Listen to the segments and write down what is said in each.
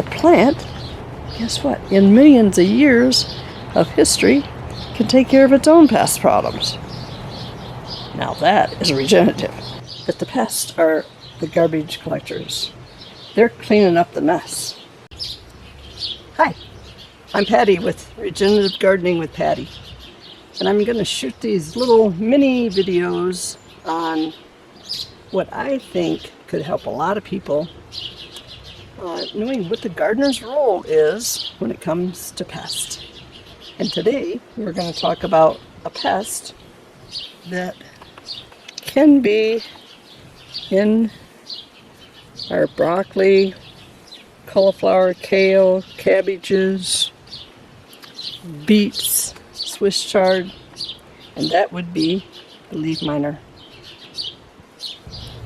the plant, guess what? In millions of years of history, can take care of its own pest problems. Now that is regenerative. But the pests are the garbage collectors. They're cleaning up the mess. Hi, I'm Patty with Regenerative Gardening with Patty. And I'm going to shoot these little mini videos on what I think could help a lot of people knowing what the gardener's role is when it comes to pests. And today we're going to talk about a pest that can be in our broccoli, cauliflower, kale, cabbages, beets, Swiss chard, and that would be the leaf miner.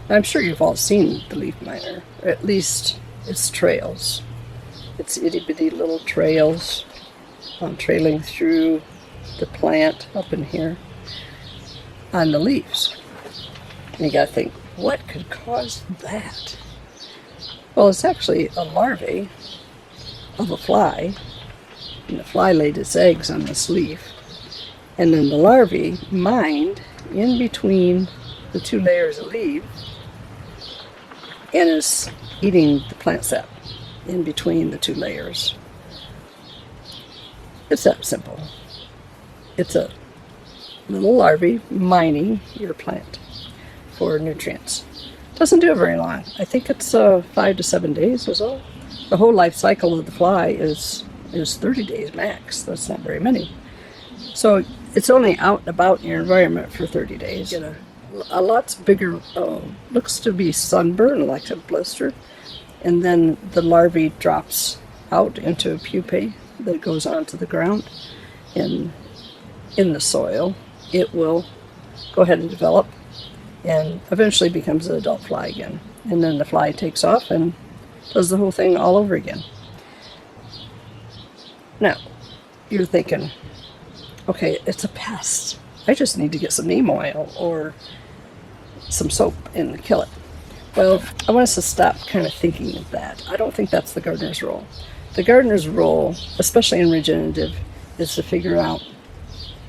I'm sure you've all seen the leaf miner, or at least its trails. It's itty bitty little trails trailing through the plant up in here on the leaves. And you gotta think, what could cause that? Well, it's actually a larvae of a fly, and the fly laid its eggs on this leaf, and then the larvae mined in between the two layers of leaf and is eating the plant sap in between the two layers. It's that simple. It's a little larvae mining your plant for nutrients. Doesn't do it very long. I think it's 5 to 7 days or so. The whole life cycle of the fly is 30 days max. That's not very many. So it's only out and about in your environment for 30 days. You know, a lot's bigger, looks to be sunburn, like a blister, and then the larvae drops out into a pupae that goes onto the ground in the soil. It will go ahead and develop and eventually becomes an adult fly again. And then the fly takes off and does the whole thing all over again. Now, you're thinking, okay, it's a pest. I just need to get some neem oil or some soap and kill it. Well, I want us to stop kind of thinking of that. I don't think that's the gardener's role. The gardener's role, especially in regenerative, is to figure out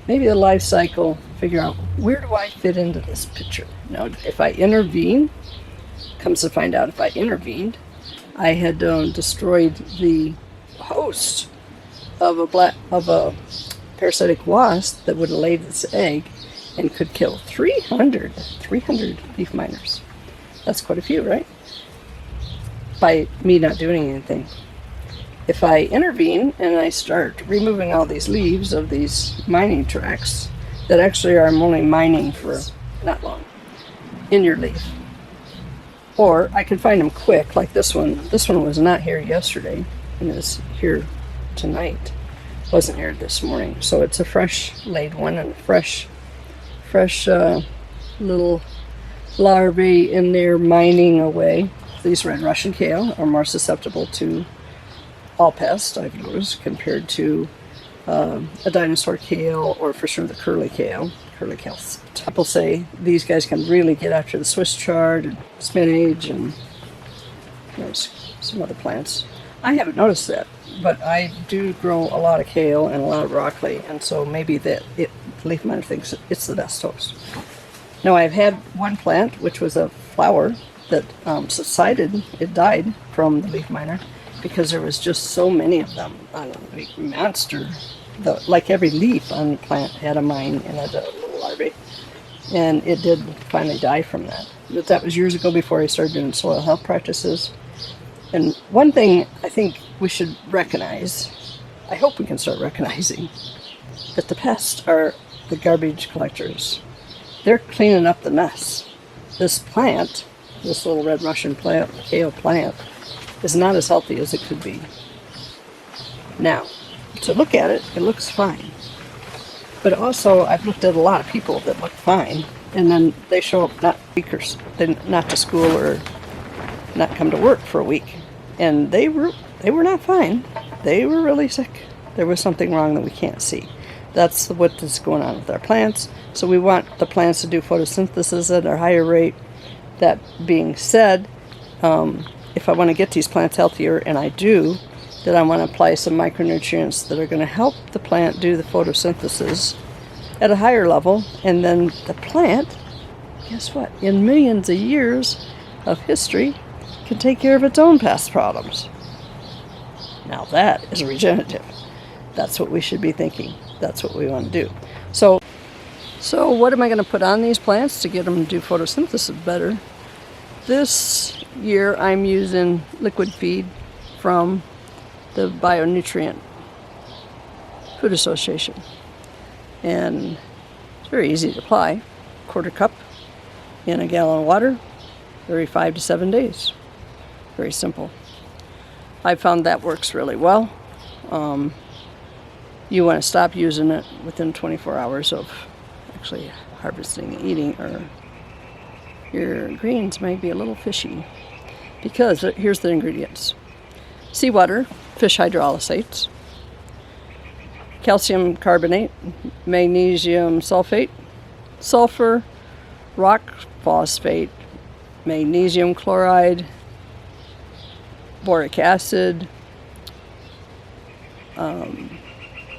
maybe the life cycle, figure out where do I fit into this picture. Now, if I intervene, comes to find out if I intervened, I had destroyed the host of a parasitic wasp that would have laid its egg and could kill 300 leaf miners. That's quite a few, right? By me not doing anything. If I intervene and I start removing all these leaves of these mining tracks that actually are only mining for not long in your leaf, or I can find them quick, like this one. This one was not here yesterday and is here tonight. Wasn't here this morning, so it's a fresh laid one and a fresh little larvae in there mining away. These red Russian kale are more susceptible to all pests, I've noticed, compared to a dinosaur kale or for sure the curly kale. Curly kale. People say these guys can really get after the Swiss chard and spinach and there's some other plants. I haven't noticed that, but I do grow a lot of kale and a lot of broccoli, and so maybe the leaf miner thinks it's the best host. Now, I've had one plant, which was a flower, that subsided. It died from the leaf miner because there was just so many of them. I don't know, like monster. Like every leaf on the plant had a mine and had a little larvae. And it did finally die from that. But that was years ago before I started doing soil health practices. And one thing I think we should recognize, I hope we can start recognizing, that the pests are the garbage collectors. They're cleaning up the mess. This plant, this little red Russian kale plant, is not as healthy as it could be. Now, to look at it, it looks fine. But also, I've looked at a lot of people that look fine, and then they show up not weekers, not to school or not come to work for a week. And they were not fine. They were really sick. There was something wrong that we can't see. That's what is going on with our plants. So we want the plants to do photosynthesis at a higher rate. That being said, if I want to get these plants healthier, and I do, then I want to apply some micronutrients that are going to help the plant do the photosynthesis at a higher level, and then the plant, guess what, in millions of years of history, can take care of its own past problems. Now that is regenerative. That's what we should be thinking. That's what we want to do. So what am I going to put on these plants to get them to do photosynthesis better? This year I'm using liquid feed from the Bionutrient Food Association. And it's very easy to apply. 1/4 cup in a gallon of water, every 5 to 7 days. Very simple. I found that works really well. You want to stop using it within 24 hours of actually harvesting and eating, or your greens may be a little fishy. Because here's the ingredients: seawater, fish hydrolysates, calcium carbonate, magnesium sulfate, sulfur, rock phosphate, magnesium chloride, boric acid,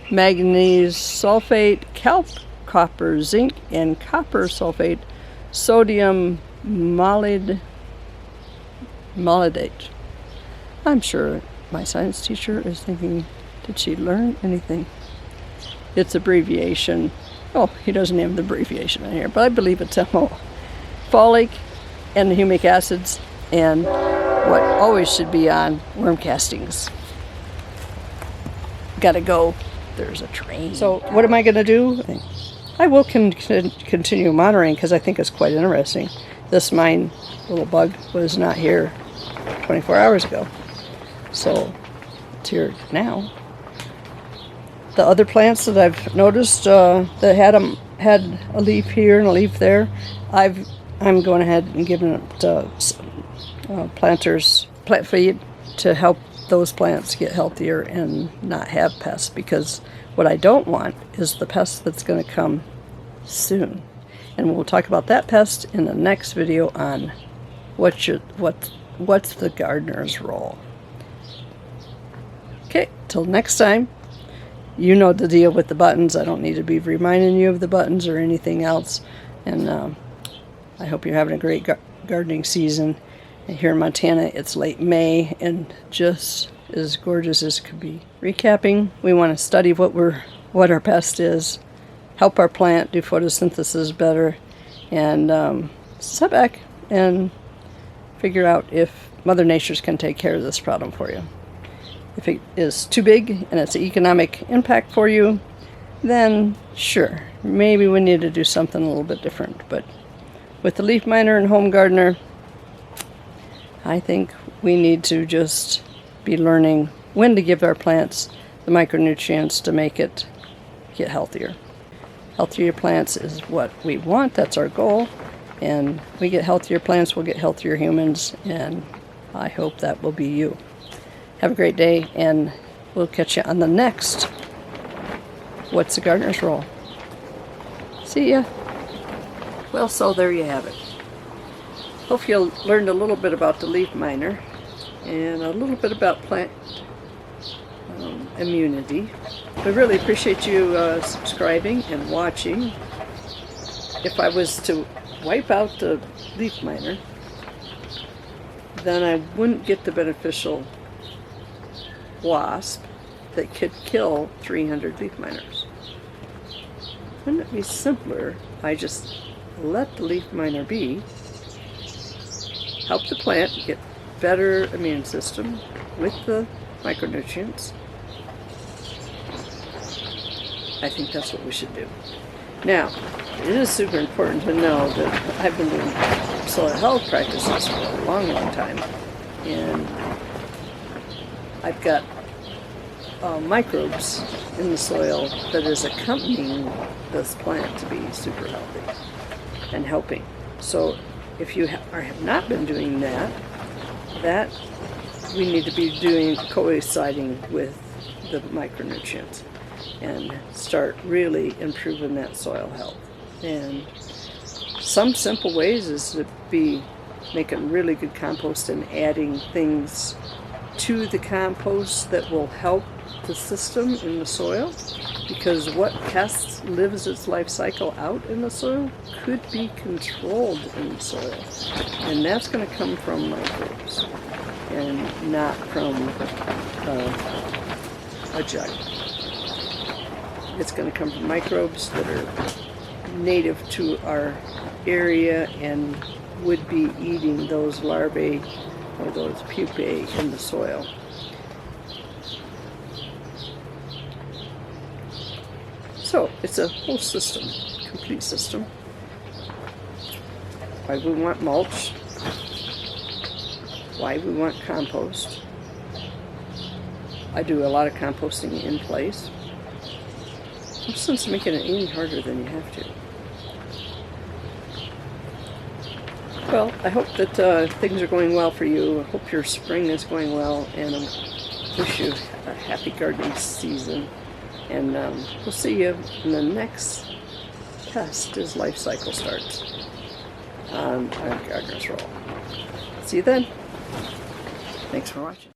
manganese sulfate, copper, zinc, and copper sulfate, sodium molybdate. I'm sure my science teacher is thinking, did she learn anything? It's abbreviation. Oh, he doesn't have the abbreviation in here, but I believe it's MO. Folic and humic acids, and what always should be on, worm castings. Gotta go. There's a train. So what am I going to do? I will continue monitoring because I think it's quite interesting. This mine little bug was not here 24 hours ago. So it's here now. The other plants that I've noticed that had a leaf here and a leaf there, I'm going ahead and giving it plant feed to help those plants get healthier and not have pests, because what I don't want is the pest that's going to come soon. And we'll talk about that pest in the next video on what's the gardener's role. Okay, till next time. You know the deal with the buttons. I don't need to be reminding you of the buttons or anything else. And I hope you're having a great gardening season. And here in Montana, it's late May and just as gorgeous as could be. Recapping, we want to study what our pest is, help our plant do photosynthesis better, and sit back and figure out if Mother Nature's can take care of this problem for you. If it is too big and it's an economic impact for you, then sure, maybe we need to do something a little bit different. But with the leaf miner and home gardener, I think we need to just be learning when to give our plants the micronutrients to make it get healthier. Healthier plants is what we want. That's our goal. And we get healthier plants, we'll get healthier humans. And I hope that will be you. Have a great day, and we'll catch you on the next What's the Gardener's Role? See ya. Well, so there you have it. Hope you learned a little bit about the leaf miner and a little bit about plant immunity. I really appreciate you subscribing and watching. If I was to wipe out the leaf miner, then I wouldn't get the beneficial wasp that could kill 300 leaf miners. Wouldn't it be simpler if I just let the leaf miner be, help the plant get better immune system with the micronutrients? I think that's what we should do. Now, it is super important to know that I've been doing soil health practices for a long, long time, and I've got microbes in the soil that is accompanying this plant to be super healthy and helping. So if you have not been doing that we need to be doing coinciding with the micronutrients and start really improving that soil health. And some simple ways is to be making really good compost and adding things to the compost that will help the system in the soil, because what pests lives its life cycle out in the soil could be controlled in the soil, and that's going to come from microbes and not from a jug. It's going to come from microbes that are native to our area and would be eating those larvae or those pupae in the soil. So it's a whole system, complete system. Why we want mulch, why we want compost. I do a lot of composting in place. No sense making it any harder than you have to. Well, I hope that things are going well for you. I hope your spring is going well, and I wish you a happy gardening season. And we'll see you in the next test as life cycle starts on Gardener's Roll. See you then. Thanks for watching.